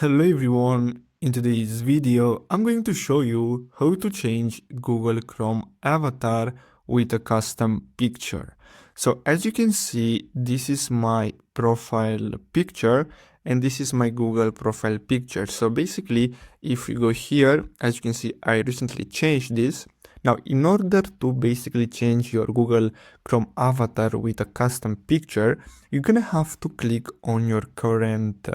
Hello everyone, in today's video I'm going to show you how to change Google Chrome avatar with a custom picture. So as you can see, this is my profile picture and this is my Google profile picture. So basically, if we go here, as you can see, I recently changed this. Now, in order to basically change your Google Chrome avatar with a custom picture, you're gonna have to click on your current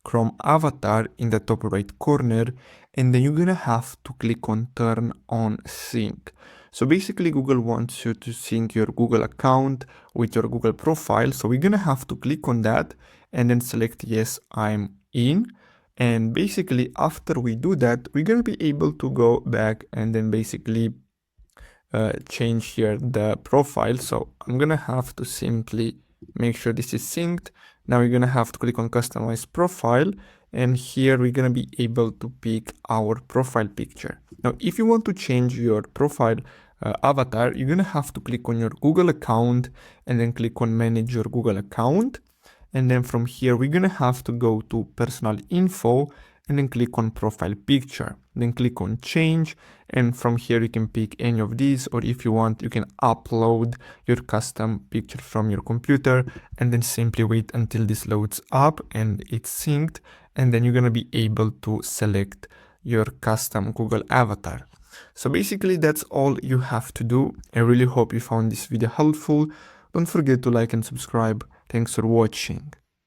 Chrome avatar in the top right corner, and then you're gonna have to click on turn on sync. So basically Google wants you to sync your Google account with your Google profile. So we're gonna have to click on that and then select yes, I'm in. And basically after we do that, we're gonna be able to go back and then basically change here the profile. So I'm gonna have to simply make sure this is synced. Now we're gonna have to click on customize profile, and here we're gonna be able to pick our profile picture. Now if you want to change your profile avatar, you're gonna have to click on your Google account and then click on manage your Google account. And then from here, we're gonna have to go to personal info and then click on profile picture. Then click on change. And from here, you can pick any of these, or if you want, you can upload your custom picture from your computer and then simply wait until this loads up and it's synced. And then you're gonna be able to select your custom Google avatar. So basically that's all you have to do. I really hope you found this video helpful. Don't forget to like and subscribe. Thanks for watching.